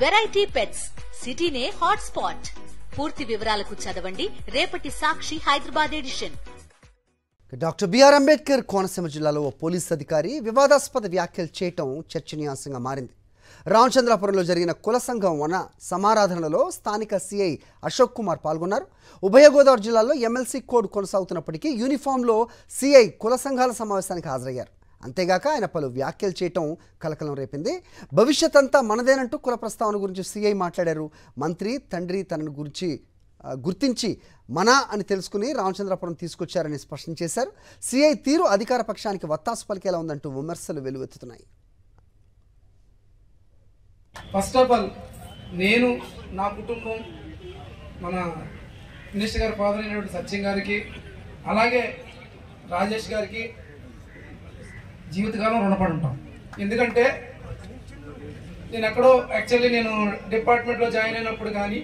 Variety pets సిటీనే hot spot. పూర్తి వివరాలకు చదవండి రేపటి Sakshi Hyderabad edition. Doctor BR Ambedkar Konaseema జిల్లాలో ఓ పోలీస్ అధికారి వివాదాస్పద వ్యాఖ్యలు చేయటం చర్చనీయాంశంగా మారింది. రామచంద్రాపురంలో జరిగిన కుల సంఘం వన సమారాధనలో స్థానిక సిఐ అశోక్ కుమార్ పాల్గొన్నారు. ఉభయ గోదావరి జిల్లాలో ఎమ్మెల్సీ కోడ్ కొనసాగుతున్నప్పటికీ యూనిఫామ్లో సిఐ కుల సంఘాల సమావేశానికి హాజరయ్యారు. అంతేగాక ఆయన పలు వ్యాఖ్యలు చేయటం కలకలం రేపింది. భవిష్యత్ అంతా మనదేనంటూ కుల ప్రస్తావన గురించి సిఐ మాట్లాడారు. మంత్రి తండ్రి తనను గుర్తించి మన అని తెలుసుకుని రామచంద్రాపురం తీసుకొచ్చారని స్పష్టం చేశారు. సిఐ తీరు అధికార పక్షానికి వత్తాసు పలికేలా ఉందంటూ విమర్శలు వెలువెత్తుతున్నాయి. ఫస్ట్ ఆఫ్ ఆల్ నేను నా కుటుంబం మన మినిస్టర్ గారి ఫాదర్ అయినటువంటి సత్యం గారికి అలాగే రాజేష్ గారికి జీవితకాలం రుణపడి ఉంటాం. ఎందుకంటే నేను ఎక్కడో యాక్చువల్లీ నేను డిపార్ట్మెంట్లో జాయిన్ అయినప్పుడు కానీ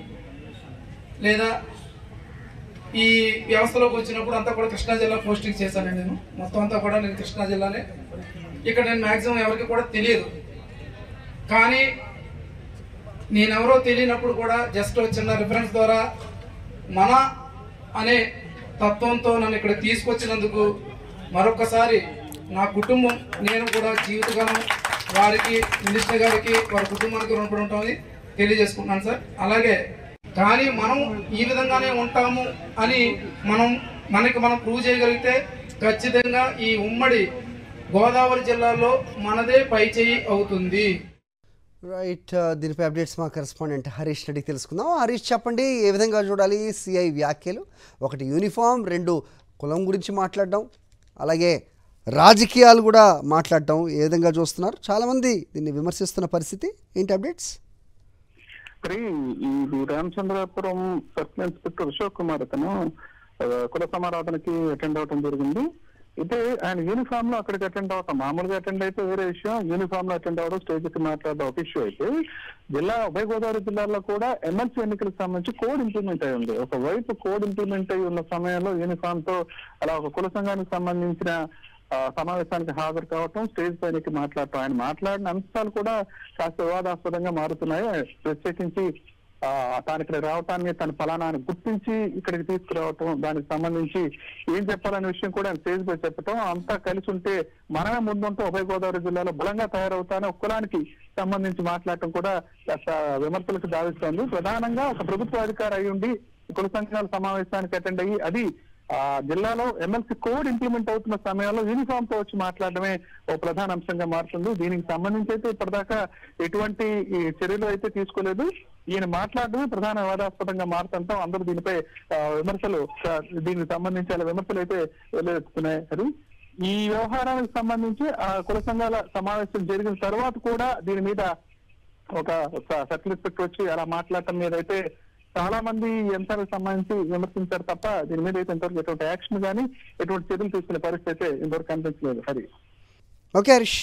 లేదా ఈ వ్యవస్థలోకి వచ్చినప్పుడు అంతా కూడా కృష్ణా జిల్లా పోస్టింగ్ చేశాను. నేను మొత్తం అంతా కూడా నేను కృష్ణా జిల్లానే. ఇక్కడ నేను మ్యాక్సిమం ఎవరికి కూడా తెలియదు. కానీ నేనెవరో తెలియనప్పుడు కూడా జస్ట్ చిన్న రిఫరెన్స్ ద్వారా మన అనే తత్వంతో నన్ను ఇక్కడ తీసుకొచ్చినందుకు మరొకసారి నా కుటుంబం నేను కూడా జీవితకాలం వారికి మినిస్టర్ గారికి వారి కుటుంబానికి రుణపడి ఉంటామని తెలియజేసుకుంటున్నాను సార్. అలాగే కానీ మనం ఈ విధంగానే ఉంటాము అని మనం ప్రూవ్ చేయగలిగితే ఖచ్చితంగా ఈ ఉమ్మడి గోదావరి జిల్లాలో మనదే పై చేయి అవుతుంది. రైట్, దీనిపై అప్డేట్స్ మా కరెస్పాండెంట్ హరీష్ రెడ్డి తెలుసుకుందాం. హరీష్, చెప్పండి, ఏ విధంగా చూడాలి సిఐ వ్యాఖ్యలు? ఒకటి యూనిఫామ్, రెండు కులం గురించి మాట్లాడడం, అలాగే రాజకీయాలు కూడా మాట్లాడటం ఏ విధంగా చూస్తున్నారు? చాలామంది దీన్ని విమర్శిస్తున్న పరిస్థితి. ఏంటి అప్డేట్స్? ఇది రామచంద్రాపురం సర్కిల్ ఇన్స్పెక్టర్ అశోక్ కుమార్ అతను కుల సమారాధనకి అటెండ్ అవడం జరిగింది. అయితే ఆయన యూనిఫామ్ లో అక్కడికి అటెండ్ అవటం, మామూలుగా అటెండ్ అయితే వేరే విషయం, యూనిఫామ్ లో అటెండ్ అవ్వడం, స్టేజ్ కి మాట్లాడడం ఒక ఇష్యూ. అయితే ఉభయ గోదావరి జిల్లాలో కూడా ఎమ్మెల్సీ ఎన్నికలకు సంబంధించి కోడ్ ఇంప్లిమెంట్ అయి ఉంది. ఒకవైపు కోడ్ ఇంప్లిమెంట్ అయి ఉన్న సమయంలో యూనిఫామ్ తో అలా ఒక కుల సంఘానికి సంబంధించిన సమావేశానికి హాజరు కావటం, స్టేజ్ పైనకి మాట్లాడటం, ఆయన మాట్లాడిన అంశాలు కూడా కాస్త వివాదాస్పదంగా మారుతున్నాయి. ప్రత్యేకించి తాను ఇక్కడ రావటాన్ని తన ఫలానాన్ని గుర్తించి ఇక్కడికి తీసుకురావటం, దానికి సంబంధించి ఏం చెప్పాలనే విషయం కూడా ఆయన స్టేజ్ పై చెప్పటం, అంతా కలిసి ఉంటే మనమే ముందుంటూ ఉభయ గోదావరి జిల్లాలో బలంగా తయారవుతానే కులానికి సంబంధించి మాట్లాడటం కూడా విమర్శలకు దావిస్తోంది. ప్రధానంగా ఒక ప్రభుత్వ అధికారి అయి ఉండి కుల సంఘాల సమావేశానికి అటెండ్ అయ్యి అది జిల్లాలో ఎమ్మెల్సీ కోడ్ ఇంప్లిమెంట్ అవుతున్న సమయంలో యూనిఫామ్ తో వచ్చి మాట్లాడడమే ఓ ప్రధాన అంశంగా మారుతుంది. దీనికి సంబంధించి అయితే ఇప్పటిదాకా ఎటువంటి చర్యలు అయితే తీసుకోలేదు. ఈయన మాట్లాడడమే ప్రధాన వివాదాస్పదంగా మారుతుంటాం. అందరూ దీనిపై విమర్శలు, దీనికి సంబంధించి అలా విమర్శలు అయితే వెలువెత్తుతున్నాయి. అది ఈ వ్యవహారానికి సంబంధించి ఆ కుల సంఘాల సమావేశం జరిగిన తర్వాత కూడా దీని మీద ఒక సర్కిల్ ఇన్స్పెక్టర్ వచ్చి అలా మాట్లాడటం మీద అయితే చాలా మంది అంశాలకు సంబంధించి విమర్శించారు తప్ప దీని మీద అయితే ఇంతవరకు ఎటువంటి యాక్షన్ కానీ ఎటువంటి చర్యలు తీసుకునే పరిస్థితి అయితే ఇంతవరకు కనిపించలేదు. హరి. ఓకే హరీష్.